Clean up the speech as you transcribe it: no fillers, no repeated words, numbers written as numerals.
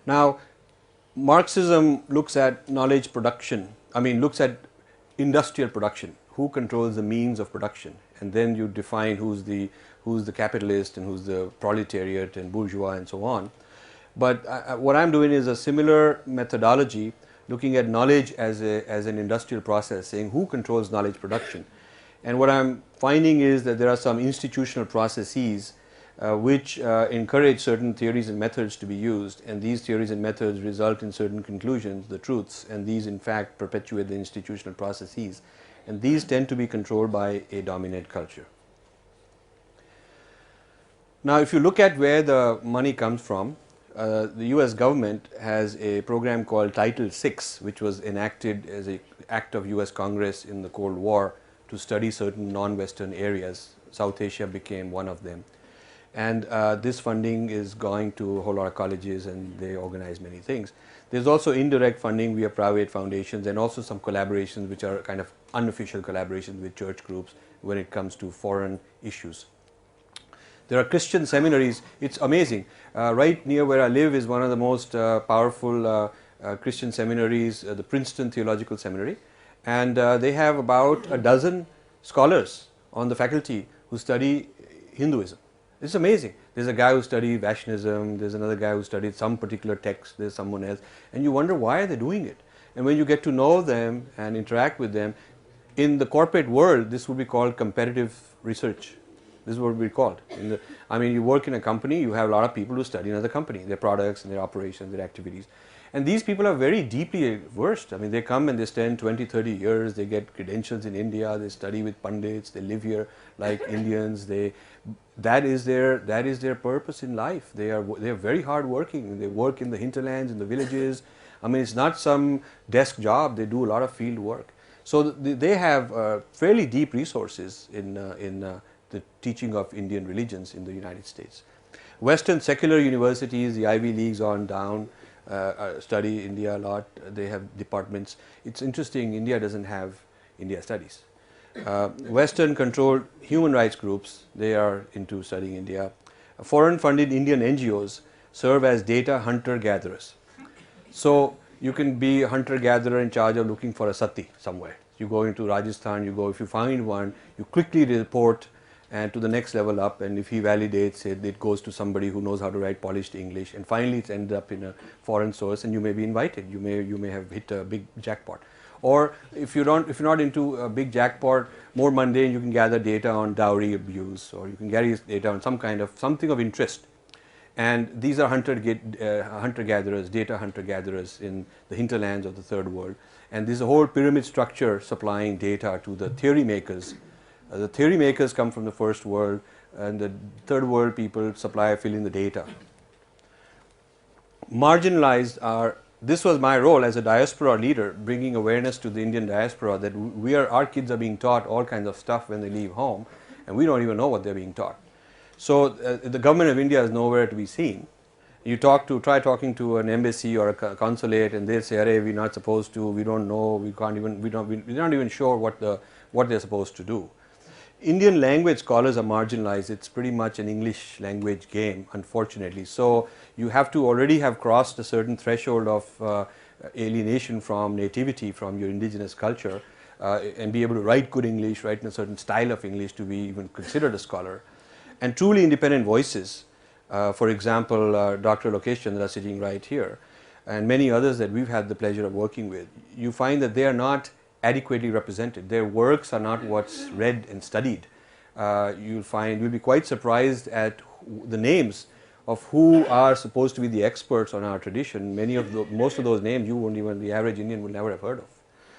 Now, Marxism looks at knowledge production, looks at industrial production, who controls the means of production, and then you define who's the capitalist and who's the proletariat and bourgeois and so on. But what I'm doing is a similar methodology, looking at knowledge as an industrial process, saying who controls knowledge production. And what I'm finding is that there are some institutional processes which encourage certain theories and methods to be used, and these theories and methods result in certain conclusions, the truths, and these in fact perpetuate the institutional processes, and these tend to be controlled by a dominant culture. Now, if you look at where the money comes from, the US government has a program called Title VI, which was enacted as an act of US Congress in the Cold War to study certain non-Western areas. South Asia became one of them. And this funding is going to a whole lot of colleges, and they organize many things. There's also indirect funding via private foundations, and also some collaborations which are kind of unofficial collaborations with church groups when it comes to foreign issues. There are Christian seminaries. It's amazing. Right near where I live is one of the most powerful Christian seminaries, the Princeton Theological Seminary. And they have about a dozen scholars on the faculty who study Hinduism. It's amazing. There's a guy who studied Vaishnavism, there's another guy who studied some particular text, there's someone else, and you wonder why are they doing it. And when you get to know them and interact with them, in the corporate world, this would be called competitive research. This is what we called. You work in a company, you have a lot of people who study another company, their products and their operations, their activities. And these people are very deeply versed. They come and they spend 20, 30 years, they get credentials in India, they study with pundits, they live here like Indians. That is their purpose in life. They are very hard working. They work in the hinterlands, in the villages. It's not some desk job, they do a lot of field work. So they have fairly deep resources in the teaching of Indian religions in the United States. Western secular universities, the Ivy Leagues on down, study India a lot. They have departments. It's interesting, India doesn't have India studies. Western controlled human rights groups, they are into studying India. Foreign funded Indian NGOs serve as data hunter gatherers. So you can be a hunter gatherer in charge of looking for a sati somewhere. You go into Rajasthan, if you find one, you quickly report and to the next level up, and if he validates it, it goes to somebody who knows how to write polished English, and finally it ends up in a foreign source, and you may be invited. You may have hit a big jackpot. Or if you're not into a big jackpot, more mundane, you can gather data on dowry abuse, or you can gather data on something of interest. And these are hunter-gatherers, data hunter-gatherers in the hinterlands of the third world. And there's a whole pyramid structure supplying data to the theory makers. The theory makers come from the first world, and the third world people fill in the data. Marginalized are, this was my role as a diaspora leader, bringing awareness to the Indian diaspora that our kids are being taught all kinds of stuff when they leave home, and we don't even know what they're being taught. So the government of India is nowhere to be seen. You try talking to an embassy or a consulate, and they'll say, "Arey, we're not supposed to. We don't know. We're not even sure what they're supposed to do." Indian language scholars are marginalized. It's pretty much an English language game, unfortunately. So you have to already have crossed a certain threshold of alienation from nativity, from your indigenous culture, and be able to write good English, write in a certain style of English to be even considered a scholar. And truly independent voices, for example, Dr. Lokesh Chandra sitting right here, and many others that we've had the pleasure of working with, you find that they are not adequately represented. Their works are not what's read and studied. You'll be quite surprised at the names of who are supposed to be the experts on our tradition. Most of those names the average Indian would never have heard of.